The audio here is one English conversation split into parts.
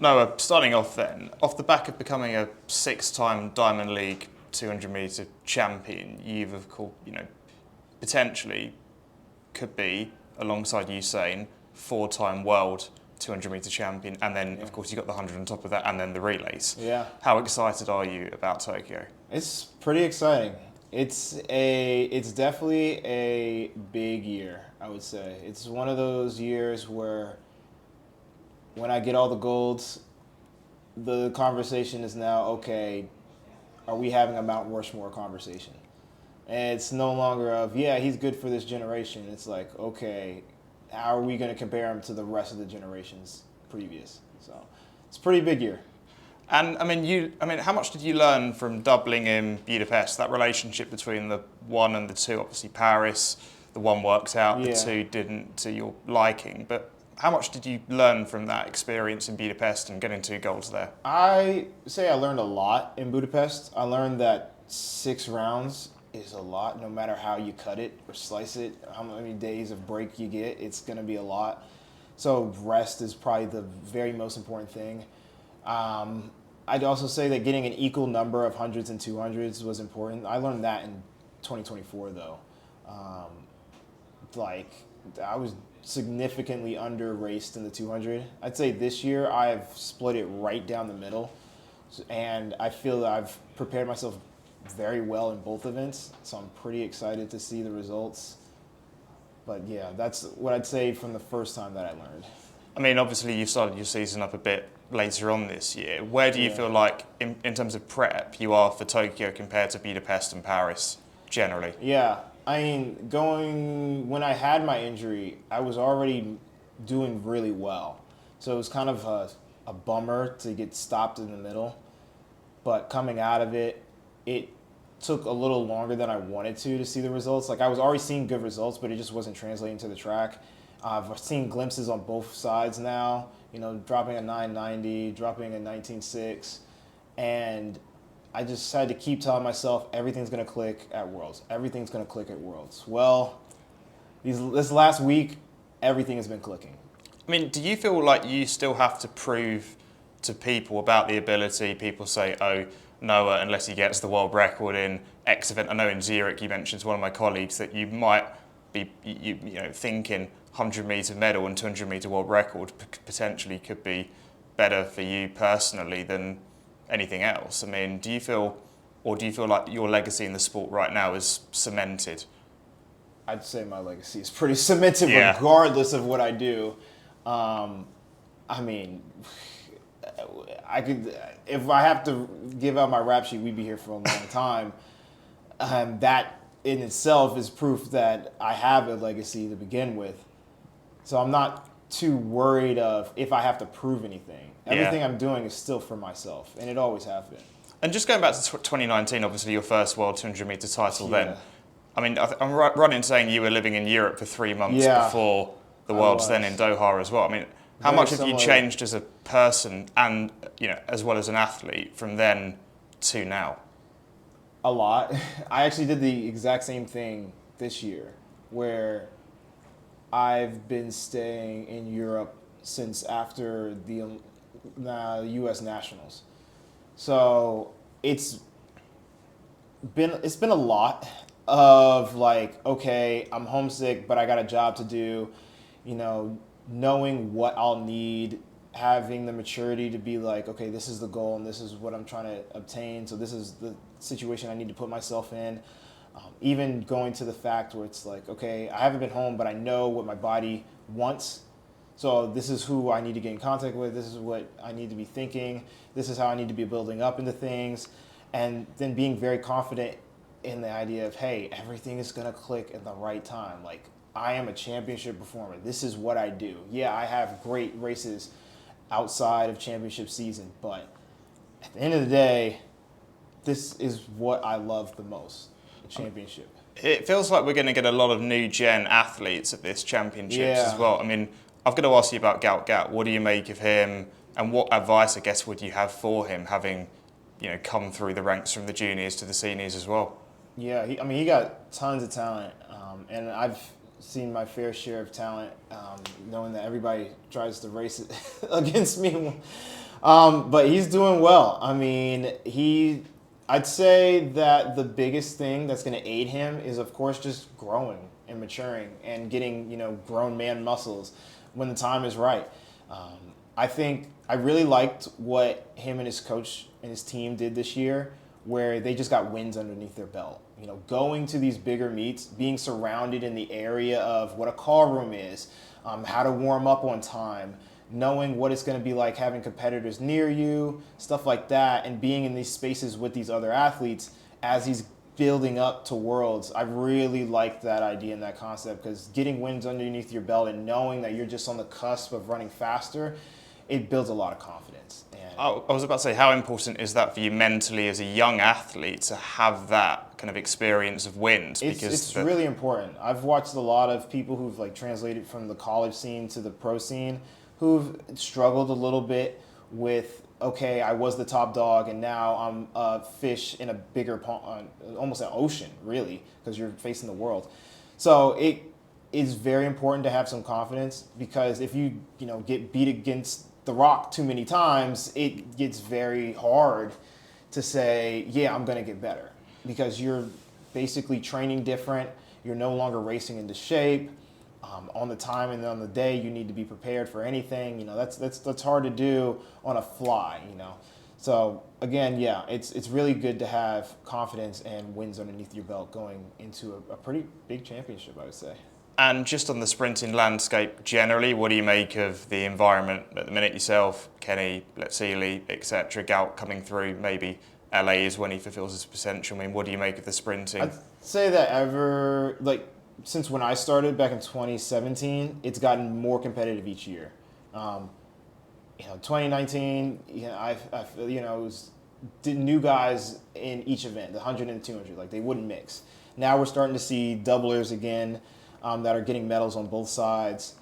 Noah, starting off then, off the back of becoming a 6-time Diamond League 200 metre champion, you've of course, potentially could be, alongside Usain, 4-time world 200 metre champion, and then of course you got the 100 on top of that, and then the relays. Yeah. How excited are you about Tokyo? It's pretty exciting. It's definitely a big year, I would say. It's one of those years where when I get all the golds, the conversation is now, okay, are we having a Mount Rushmore conversation? And it's no longer of, yeah, he's good for this generation. It's like, okay, how are we going to compare him to the rest of the generations previous? So it's a pretty big year. And how much did you learn from doubling in Budapest? That relationship between the 1 and the 2, obviously Paris, the 1 worked out, the 2 didn't to your liking. But how much did you learn from that experience in Budapest and getting 2 golds there? I say I learned a lot in Budapest. I learned that 6 rounds is a lot, no matter how you cut it or slice it, how many days of break you get, it's going to be a lot. So rest is probably the very most important thing. I'd also say that getting an equal number of 100s and 200s was important. I learned that in 2024, though. I was significantly under-raced in the 200. I'd say this year I've split it right down the middle, and I feel that I've prepared myself very well in both events, so I'm pretty excited to see the results. But yeah, that's what I'd say from the first time that I learned. I mean, obviously you started your season up a bit later on this year. Where do you feel like, in terms of prep, you are for Tokyo compared to Budapest and Paris generally? Yeah, I mean, when I had my injury, I was already doing really well. So it was kind of a bummer to get stopped in the middle. But coming out of it, it took a little longer than I wanted to see the results. Like, I was already seeing good results, but it just wasn't translating to the track. I've seen glimpses on both sides now, dropping a 990, dropping a 19.6, and I just had to keep telling myself everything's going to click at Worlds. Everything's going to click at Worlds. Well, this last week, everything has been clicking. I mean, do you feel like you still have to prove to people about the ability? People say, oh, Noah, unless he gets the world record in X event. I know in Zurich you mentioned to one of my colleagues that you might be thinking 100 metre medal and 200 metre world record potentially could be better for you personally than anything else. I mean, do you feel like your legacy in the sport right now is cemented? I'd say my legacy is pretty cemented regardless of what I do. I mean, if I have to give out my rap sheet, we'd be here for a long time. That in itself is proof that I have a legacy to begin with. So I'm not too worried of if I have to prove anything. Everything I'm doing is still for myself, and it always has been. And just going back to 2019, obviously your first world 200 metre title then. I mean, I'm right in saying you were living in Europe for 3 months before the Worlds then in Doha as well. I mean, how much have you changed as a person and, as well as an athlete from then to now? A lot. I actually did the exact same thing this year, where I've been staying in Europe since after the U.S. Nationals. So it's been a lot of like, okay, I'm homesick, but I got a job to do, knowing what I'll need, having the maturity to be like, okay, this is the goal and this is what I'm trying to obtain. So this is the situation I need to put myself in. Even going to the fact where it's like, okay, I haven't been home, but I know what my body wants. So this is who I need to get in contact with. This is what I need to be thinking. This is how I need to be building up into things. And then being very confident in the idea of, hey, everything is going to click at the right time. Like, I am a championship performer. This is what I do. Yeah, I have great races outside of championship season, but at the end of the day, this is what I love the most, the championship. It feels like we're going to get a lot of new gen athletes at this championships as well. I mean, I've got to ask you about Gout Gout. What do you make of him, and what advice, I guess, would you have for him, having come through the ranks from the juniors to the seniors as well? Yeah, he got tons of talent, and I've seen my fair share of talent, knowing that everybody tries to race it against me. But he's doing well. I mean, I'd say that the biggest thing that's going to aid him is, of course, just growing and maturing and getting, grown man muscles when the time is right. I think I really liked what him and his coach and his team did this year, where they just got wins underneath their belt. Going to these bigger meets, being surrounded in the area of what a call room is, how to warm up on time, knowing what it's going to be like having competitors near you, stuff like that, and being in these spaces with these other athletes as he's building up to Worlds. I really liked that idea and that concept, because getting wins underneath your belt and knowing that you're just on the cusp of running faster, it builds a lot of confidence. And I was about to say, how important is that for you mentally as a young athlete to have that kind of experience of wins? It's really important. I've watched a lot of people who've translated from the college scene to the pro scene who've struggled a little bit with, okay, I was the top dog and now I'm a fish in a bigger pond, almost an ocean, really, because you're facing the world. So it is very important to have some confidence, because if you get beat against the rock too many times, it gets very hard to say, yeah, I'm going to get better, because you're basically training different. You're no longer racing into shape. On the time and on the day, you need to be prepared for anything. That's hard to do on a fly. So again, yeah, it's really good to have confidence and wins underneath your belt going into a pretty big championship, I would say. And just on the sprinting landscape generally, what do you make of the environment at the minute yourself? Kenny, Letzili, etc., Gout coming through, maybe LA is when he fulfills his potential. I mean, what do you make of the sprinting? I'd say that since when I started back in 2017, it's gotten more competitive each year. 2019, it was new guys in each event, the 100 and the 200, they wouldn't mix. Now we're starting to see doublers again. That are getting medals on both sides.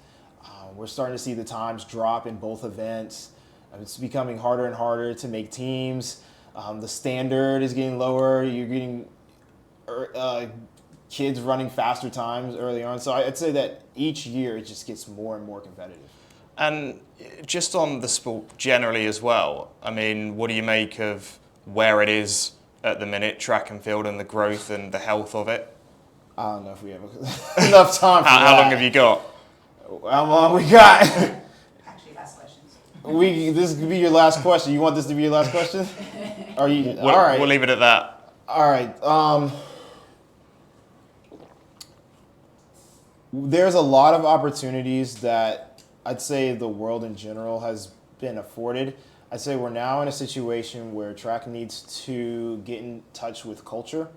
We're starting to see the times drop in both events. It's becoming harder and harder to make teams. The standard is getting lower. You're getting kids running faster times early on. So I'd say that each year it just gets more and more competitive. And just on the sport generally as well, I mean, what do you make of where it is at the minute, track and field, and the growth and the health of it? I don't know if we have enough time for that. How long have you got? How long we got? Actually, last questions. This could be your last question. You want this to be your last question? All right. We'll leave it at that. All right. There's a lot of opportunities that I'd say the world in general has been afforded. I'd say we're now in a situation where track needs to get in touch with culture.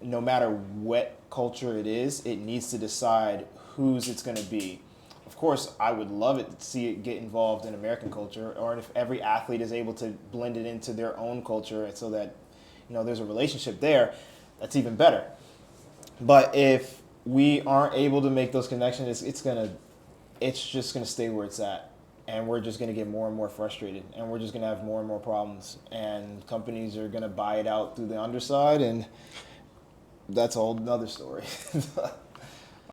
No matter what culture it is, it needs to decide whose it's going to be. Of course, I would love it to see it get involved in American culture, or if every athlete is able to blend it into their own culture so that there's a relationship there, that's even better. But if we aren't able to make those connections, it's just going to stay where it's at. And we're just going to get more and more frustrated, and we're just going to have more and more problems, and companies are going to buy it out through the underside, and that's a whole nother story.